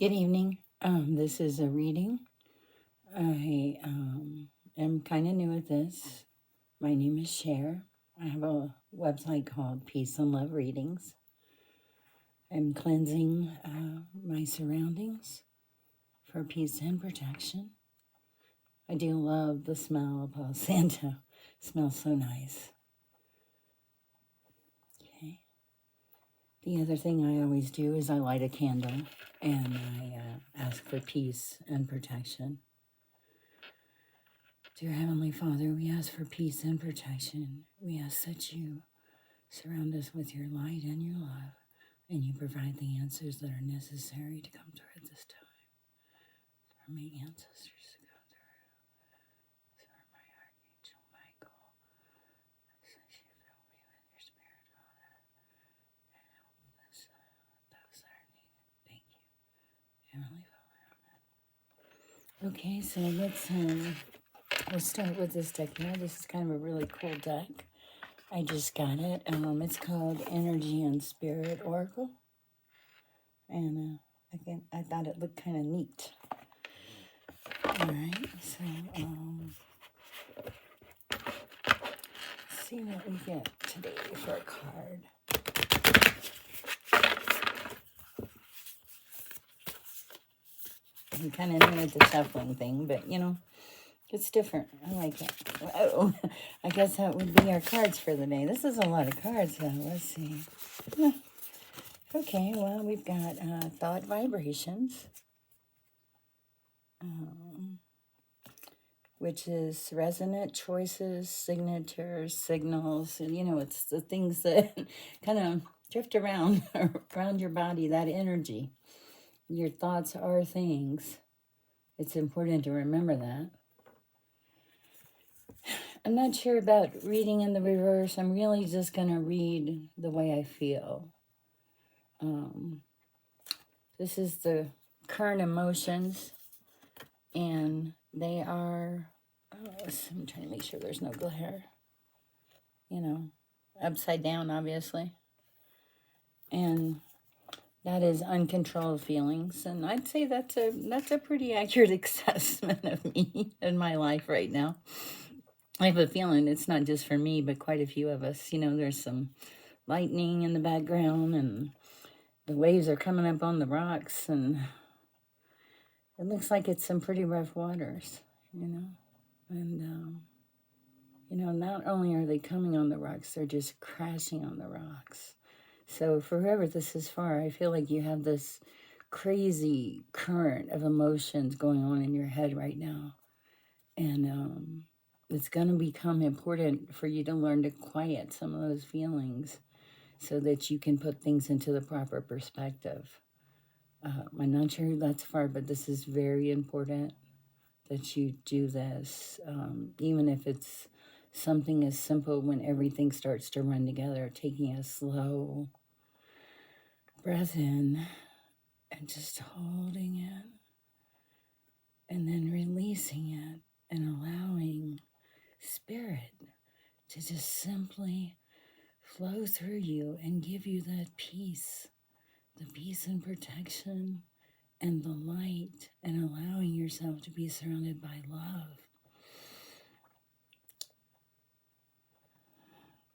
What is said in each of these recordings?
Good evening. This is a reading. I am kind of new at this. My name is Sher. I have a website called Peace and Love Readings. I'm cleansing my surroundings for peace and protection. I do love the smell of Palo Santo. It smells so nice. Okay. The other thing I always do is I light a candle and I ask for peace and protection. Dear Heavenly Father, we ask for peace and protection. We ask that you surround us with your light and your love, and you provide the answers that are necessary to come through at this time. For my ancestors to come through. For my Archangel Michael, since you fill me with your spirit, Father, and help us, those that are needed. Thank you, Heavenly Father. Amen. Okay, so let's start with this deck here. This is kind of a really cool deck. I just got it. It's called Energy and Spirit Oracle, and I thought it looked kind of neat. All right, so let's see what we get today for a card. I'm kind of new at the shuffling thing, but it's different. I like it. Oh, I guess that would be our cards for the day. This is a lot of cards, though. Let's see. Okay, well, we've got thought vibrations, which is resonant choices, signatures, signals, and it's the things that kind of drift around your body, that energy. Your thoughts are things. It's important to remember that. I'm not sure about reading in the reverse. I'm really just going to read the way I feel. This is the current emotions, and they are, I'm trying to make sure there's no glare, upside down, obviously. And that is uncontrolled feelings. And I'd say that's a pretty accurate assessment of me in my life right now. I have a feeling it's not just for me, but quite a few of us. There's some lightning in the background, and the waves are coming up on the rocks, and it looks like it's some pretty rough waters, And, not only are they coming on the rocks, they're just crashing on the rocks. So for whoever this is for, I feel like you have this crazy current of emotions going on in your head right now. And it's going to become important for you to learn to quiet some of those feelings so that you can put things into the proper perspective. I'm not sure who that's for, but this is very important that you do this, even if it's something as simple when everything starts to run together, taking a slow breath in and just holding it and then releasing it and allowing spirit to just simply flow through you and give you that peace, the peace and protection and the light, and allowing yourself to be surrounded by love.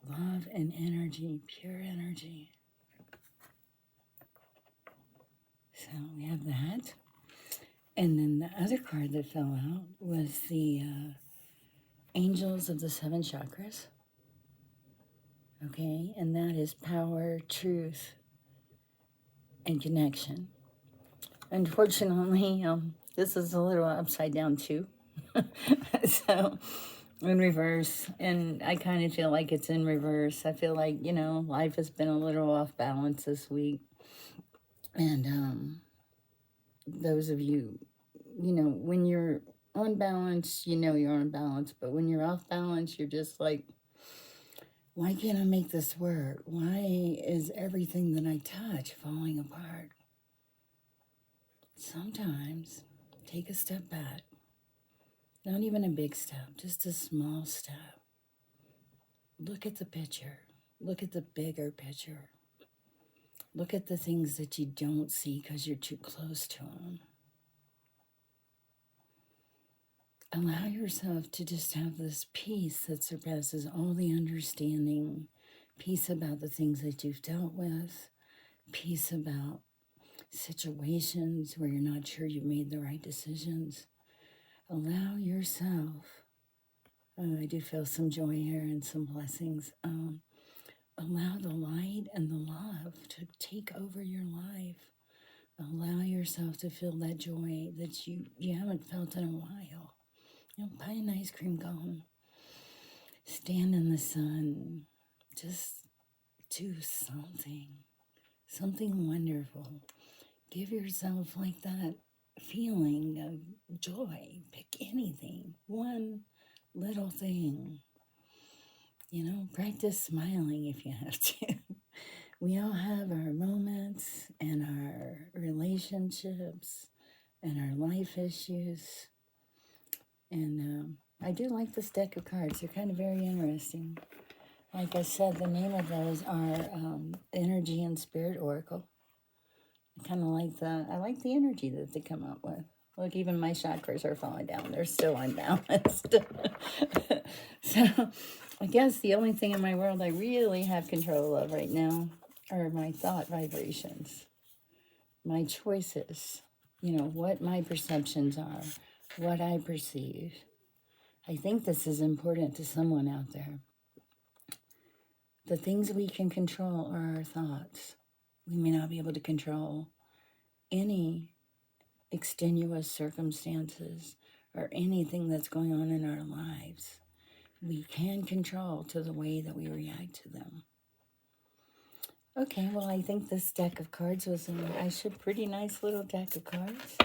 Love and energy, pure energy. So we have that. And then the other card that fell out was the Angels of the Seven Chakras. Okay, and that is power, truth, and connection. Unfortunately, this is a little upside down too. So in reverse, and I kind of feel like it's in reverse. I feel like, life has been a little off balance this week. And those of you, when you're on balance, you're on balance. But when you're off balance, you're just like, why can't I make this work? Why is everything that I touch falling apart? Sometimes take a step back. Not even a big step, just a small step. Look at the picture. Look at the bigger picture. Look at the things that you don't see because you're too close to them. Allow yourself to just have this peace that surpasses all the understanding, peace about the things that you've dealt with, peace about situations where you're not sure you've made the right decisions. Allow yourself, I do feel some joy here and some blessings. Allow the light and the love to take over your life. Allow yourself to feel that joy that you haven't felt in a while. Buy an ice cream cone. Stand in the sun. Just do something wonderful. Give yourself like that feeling of joy. Pick anything, one little thing. Practice smiling if you have to. We all have our moments and our relationships and our life issues. And I do like this deck of cards. They're kind of very interesting. Like I said, the name of those are Energy and Spirit Oracle. I like the energy that they come out with. Look, even my chakras are falling down. They're still unbalanced. So I guess the only thing in my world I really have control of right now are my thought vibrations, my choices, what my perceptions are, what I perceive. I think this is important to someone out there. The things we can control are our thoughts. We may not be able to control any extenuous circumstances or anything that's going on in our lives. We can control to the way that we react to them. Okay, well, I think this deck of cards was a pretty nice little deck of cards.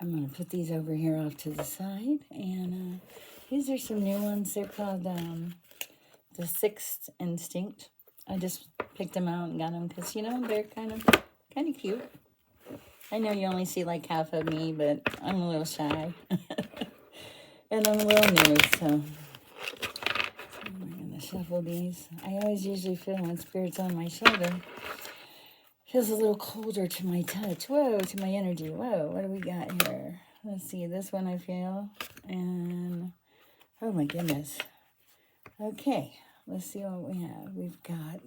I'm going to put these over here off to the side. And these are some new ones. They're called the Sixth Instinct. I just picked them out and got them because, they're kind of cute. I know you only see like half of me, but I'm a little shy. And I'm a little new, so I'm going to shuffle these. I always usually feel when Spirit's on my shoulder, feels a little colder to my touch. Whoa, to my energy. Whoa, what do we got here? Let's see, this one I feel. And, oh my goodness. Okay, let's see what we have. We've got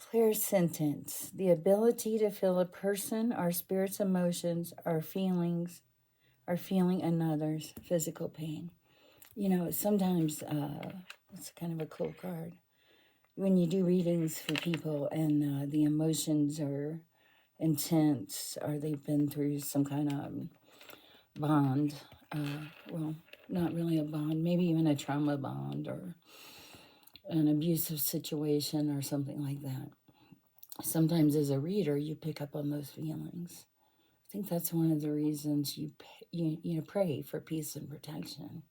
clear sentence. The ability to feel a person, our spirit's emotions, our feelings, our feeling another's physical pain. Sometimes it's kind of a cool card. When you do readings for people and the emotions are intense or they've been through some kind of bond, well, not really a bond, maybe even a trauma bond or an abusive situation or something like that. Sometimes as a reader, you pick up on those feelings. I think that's one of the reasons you pray for peace and protection,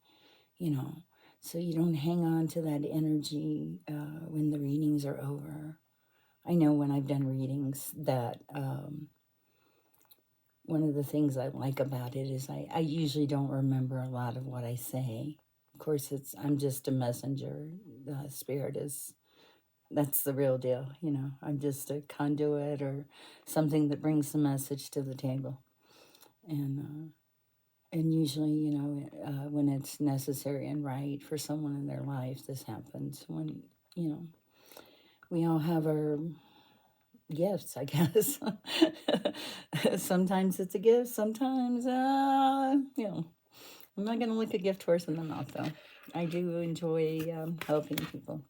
so you don't hang on to that energy when the readings are over. I know when I've done readings that one of the things I like about it is I usually don't remember a lot of what I say. Of course, I'm just a messenger. The Spirit that's the real deal, I'm just a conduit or something that brings the message to the table. And usually, when it's necessary and right for someone in their life, this happens. When, we all have our gifts, I guess. Sometimes it's a gift, sometimes, I'm not going to look a gift horse in the mouth, though. I do enjoy helping people.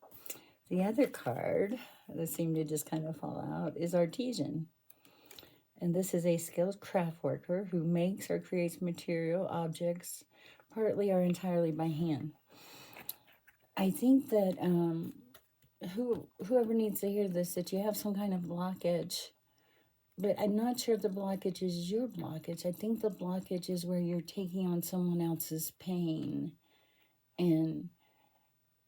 The other card that seemed to just kind of fall out is Artesian. And this is a skilled craft worker who makes or creates material objects partly or entirely by hand. I think that whoever needs to hear this, that you have some kind of blockage, but I'm not sure the blockage is your blockage. I think the blockage is where you're taking on someone else's pain. And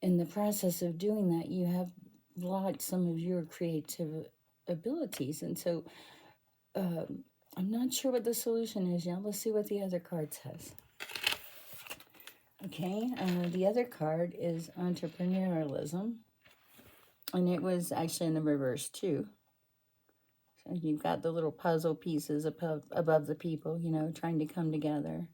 in the process of doing that, you have blocked some of your creative abilities. And so I'm not sure what the solution is yet. Let's see what the other card says. Okay, the other card is entrepreneurialism. And it was actually in the reverse too. So you've got the little puzzle pieces above the people, trying to come together.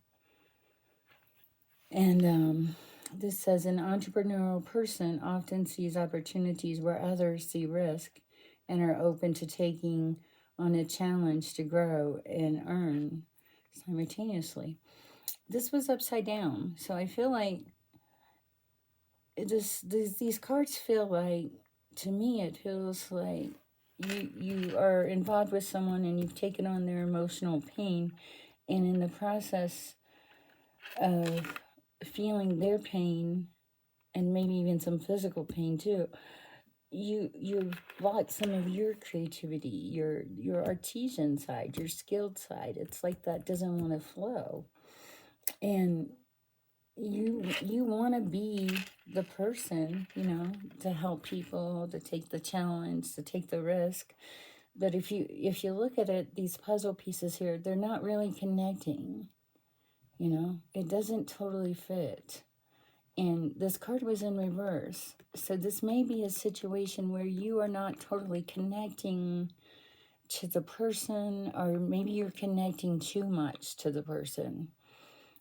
And this says an entrepreneurial person often sees opportunities where others see risk and are open to taking on a challenge to grow and earn simultaneously. This was upside down. So I feel like these cards feel like, to me, it feels like you are involved with someone and you've taken on their emotional pain, and in the process of feeling their pain and maybe even some physical pain too, you've blocked some of your creativity, your artisan side, your skilled side. It's like that doesn't want to flow, and you want to be the person, to help people, to take the challenge, to take the risk. But if you look at it, these puzzle pieces here, they're not really connecting. It doesn't totally fit. And this card was in reverse. So this may be a situation where you are not totally connecting to the person, or maybe you're connecting too much to the person.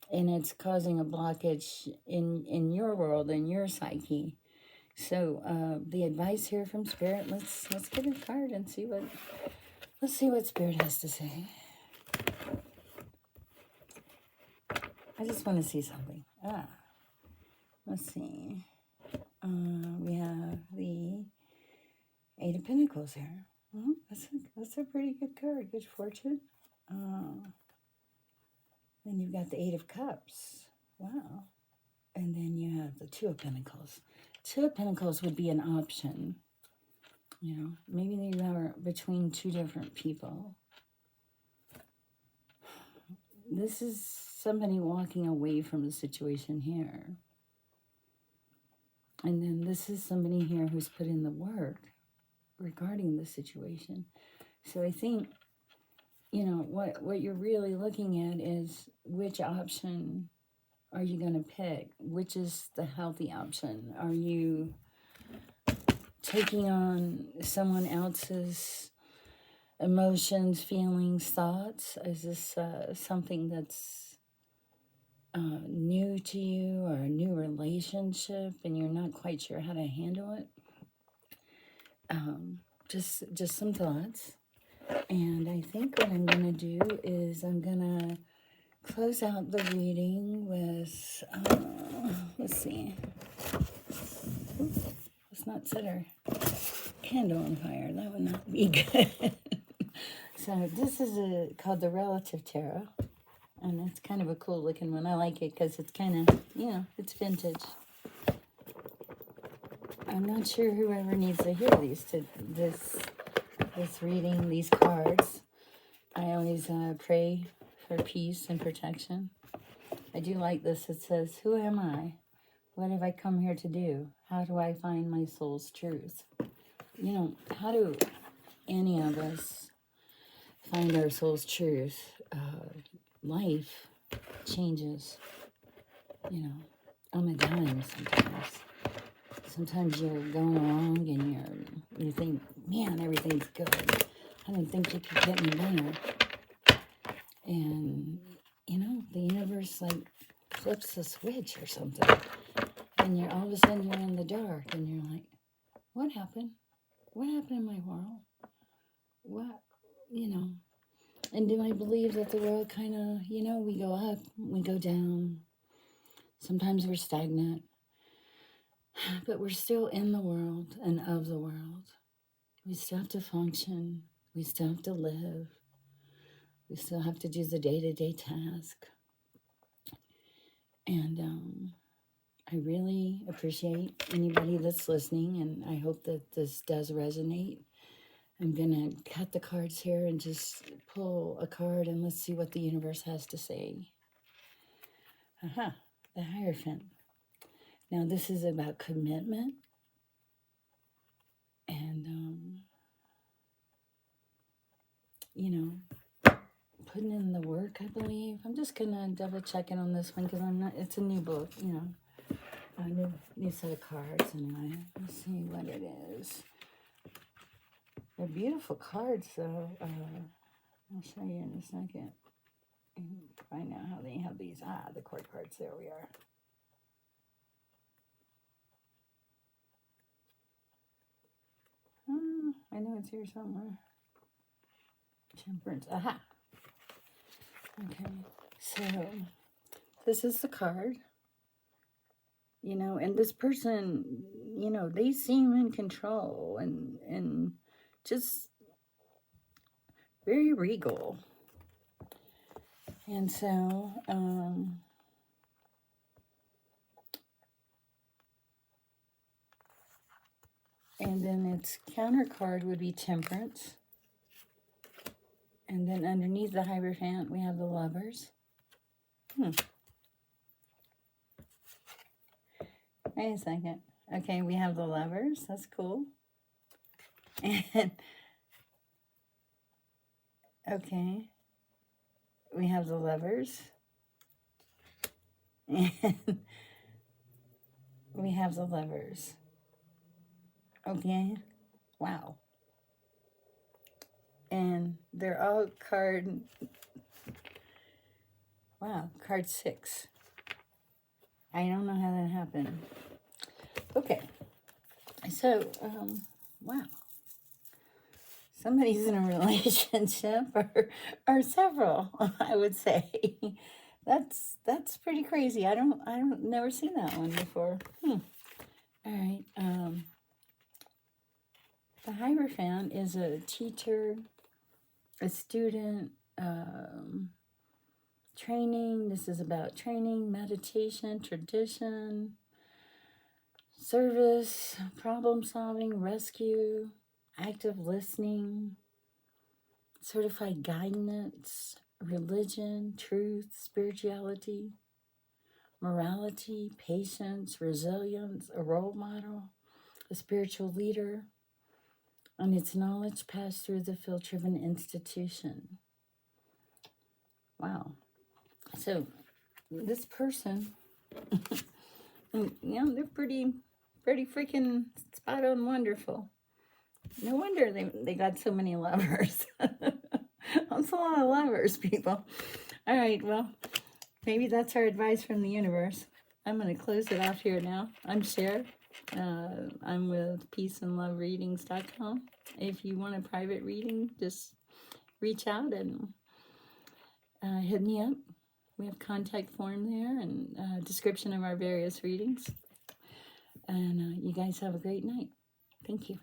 And it's causing a blockage in your world, in your psyche. So the advice here from Spirit, let's get a card and let's see what Spirit has to say. I just want to see something. Let's see. We have the Eight of Pentacles here. That's a pretty good card. Good fortune. Then you've got the Eight of Cups. Wow. And then you have the Two of Pentacles. Two of Pentacles would be an option. Maybe you are between two different people. This is somebody walking away from the situation here. And then this is somebody here who's put in the work regarding the situation. So I think, what you're really looking at is which option are you going to pick? Which is the healthy option? Are you taking on someone else's emotions, feelings, thoughts? Is this something that's new to you, or a new relationship and you're not quite sure how to handle it? Just some thoughts. And I think what I'm going to do is I'm going to close out the reading with, let's see. Let's not set our candle on fire. That would not be good. So this is called the Relative Tarot. And it's kind of a cool looking one. I like it because it's kind of, it's vintage. I'm not sure whoever needs to hear this reading, these cards. I always pray for peace and protection. I do like this. It says, who am I? What have I come here to do? How do I find my soul's truth? How do any of us find our soul's truth? Life changes, on a dime sometimes. Sometimes you're going along and you think, man, everything's good. I don't think you could get me better. And, the universe flips the switch or something. And all of a sudden you're in the dark and you're like, what happened? What happened in my world? What, And do I believe that the world kind of, we go up, we go down. Sometimes we're stagnant. But we're still in the world and of the world. We still have to function. We still have to live. We still have to do the day-to-day task. And I really appreciate anybody that's listening, and I hope that this does resonate. I'm going to cut the cards here and just pull a card, and let's see what the universe has to say. The Hierophant. Now, this is about commitment and, putting in the work, I believe. I'm just going to double check in on this one because it's a new book, a new set of cards anyway. Let's see what it is. They're beautiful cards, though. I'll show you in a second. Find out how they have these. The court cards. There we are. I know it's here somewhere. Temperance. Aha. Okay. So this is the card. You know, and this person, you know, they seem in control and just very regal. And so, and then its counter card would be Temperance. And then underneath the Hierophant, we have the Lovers. Wait a second. Okay, we have the Lovers. That's cool. And, okay, we have the Lovers. And we have the Lovers. Okay, wow. And they're all card 6. I don't know how that happened. Okay, so, wow. Somebody's in a relationship or several, I would say. That's pretty crazy. I don't never seen that one before. All right. The Hierophant is a teacher, a student, training. This is about training, meditation, tradition, service, problem solving, rescue, active listening, certified guidance, religion, truth, spirituality, morality, patience, resilience, a role model, a spiritual leader, and its knowledge passed through the filter of an institution. Wow. So this person, you know, they're pretty freaking spot on wonderful. No wonder they got so many lovers. That's a lot of lovers, people. All right, well, maybe that's our advice from the universe. I'm going to close it off here now. I'm Sher. I'm with peaceandlovereadings.com. If you want a private reading, just reach out and hit me up. We have contact form there and description of our various readings. And you guys have a great night. Thank you.